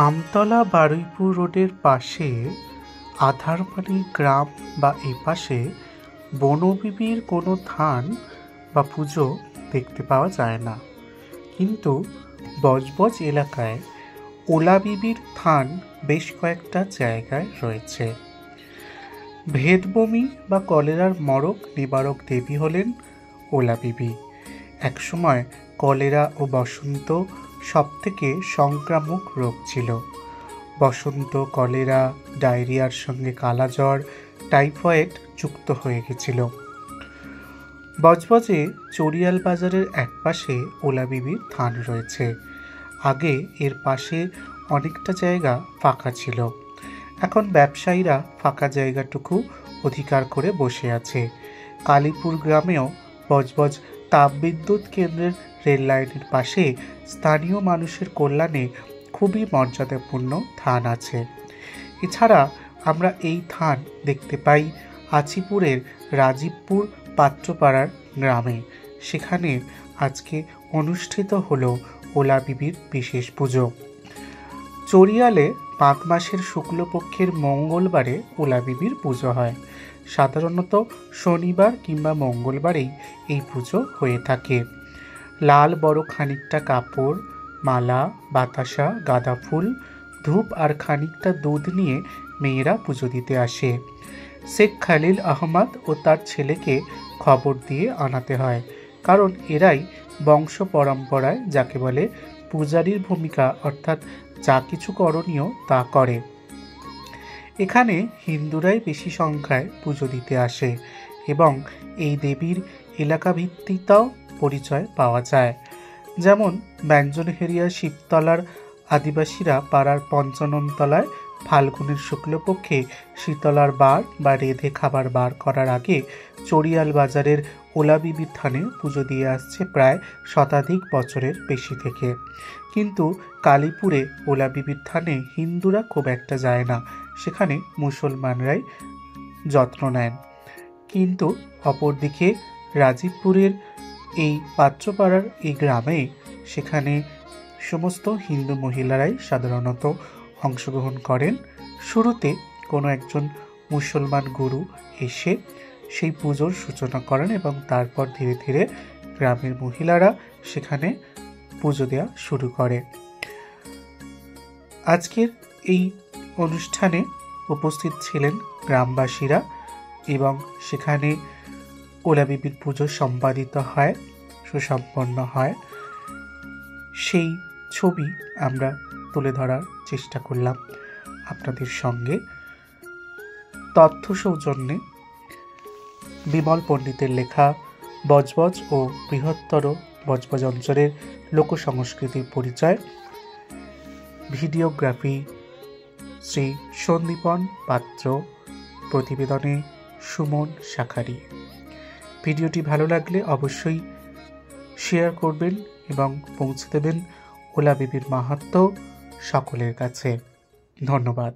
আমতলা বারুইপুর রোডের পাশে আধারবাড়ি গ্রাম বা এপাশে বনবিবির কোনো থান বা পুজো দেখতে পাওয়া যায় না, কিন্তু বজবজ এলাকায় ওলাবিবির থান বেশ কয়েকটা জায়গায় রয়েছে। ভেদবমি বা কলেরার মরক নিবারক দেবী হলেন ওলাবিবি। একসময় কলেরা ও বসন্ত সবথেকে সংক্রামক রোগ ছিল। বসন্ত, কলেরা, ডায়রিয়ার সঙ্গে কালাজ্বর, টাইফয়েড যুক্ত হয়ে গেছিল। বজবজে চড়িয়াল বাজারের একপাশে ওলাবিবির থান রয়েছে। আগে এর পাশে অনেকটা জায়গা ফাঁকা ছিল। এখন ব্যবসায়ীরা ফাঁকা জায়গাটুকু অধিকার করে বসে আছে। কালীপুর গ্রামেও বজবজ তাপবিদ্যুৎ কেন্দ্রের রেল লাইনের পাশে স্থানীয় মানুষের কল্যাণে খুবই মর্যাদাপূর্ণ থান আছে। এছাড়া আমরা এই থান দেখতে পাই আচিপুরের রাজীবপুর পাত্রপাড়ার গ্রামে। সেখানে আজকে অনুষ্ঠিত হলো ওলাবিবির বিশেষ পুজো। চড়িয়ালে মাঘ মাসের শুক্লপক্ষের মঙ্গলবারে ওলাবিবির পুজো হয়। সাধারণত শনিবার কিংবা মঙ্গলবারেই এই পুজো হয়ে থাকে। লাল বড় খানিকটা কাপড়, মালা, বাতাসা, গাঁদা ফুল, ধূপ আর খানিকটা দুধ নিয়ে মেয়েরা পুজো দিতে আসে। শেখ খালিল আহমদ ও তার ছেলেকে খবর দিয়ে আনাতে হয়, কারণ এরাই বংশ পরম্পরায় যাকে বলে পূজারীর ভূমিকা, অর্থাৎ যা কিছু করণীয় তা করে। এখানে হিন্দুরাই বেশি সংখ্যায় পুজো দিতে আসে এবং এই দেবীর এলাকাভিত্তিকতাও পরিচয় পাওয়া যায়। যেমন ব্যঞ্জনহেরিয়া শিবতলার আদিবাসীরা পাড়ার পঞ্চাননতলায় ফাল্গুনের শুক্লপক্ষে শীতলার বার বা রেঁধে খাবার বার করার আগে চড়িয়াল বাজারের ওলাবিবির থানে পুজো দিয়ে আসছে প্রায় শতাধিক বছরের বেশি থেকে। কিন্তু কালীপুরে ওলাবিবির থানে হিন্দুরা খুব একটা যায় না, সেখানে মুসলমানরাই যত্ন নেন। কিন্তু অপরদিকে রাজীবপুরের এই পাত্রপাড়ার এই গ্রামে সেখানে সমস্ত হিন্দু মহিলারাই সাধারণত অংশগ্রহণ করেন। শুরুতে কোনো একজন মুসলমান গুরু এসে সেই পুজোর সূচনা করেন এবং তারপর ধীরে ধীরে গ্রামের মহিলারা সেখানে পুজো দেওয়া শুরু করে। আজকের এই অনুষ্ঠানে উপস্থিত ছিলেন গ্রামবাসীরা এবং সেখানে ওলাবিবির পুজো সম্পাদিত হয়, সুসম্পন্ন হয়। সেই ছবি আমরা তুলে ধরার চেষ্টা করলাম আপনাদের সঙ্গে। তথ্য সৌজন্যে বিমল পণ্ডিতের লেখা বজবজ ও বৃহত্তর বজবজ অঞ্চলের লোক সংস্কৃতির পরিচয়, ভিডিওগ্রাফি শ্রী সন্দীপন পাত্র, প্রতিবেদনে সুমন শাখারি। ভিডিওটি ভালো লাগলে অবশ্যই শেয়ার করবেন এবং পৌঁছে দেবেন ওলাবিবির মাহাত্ম্য সকলের কাছে। ধন্যবাদ।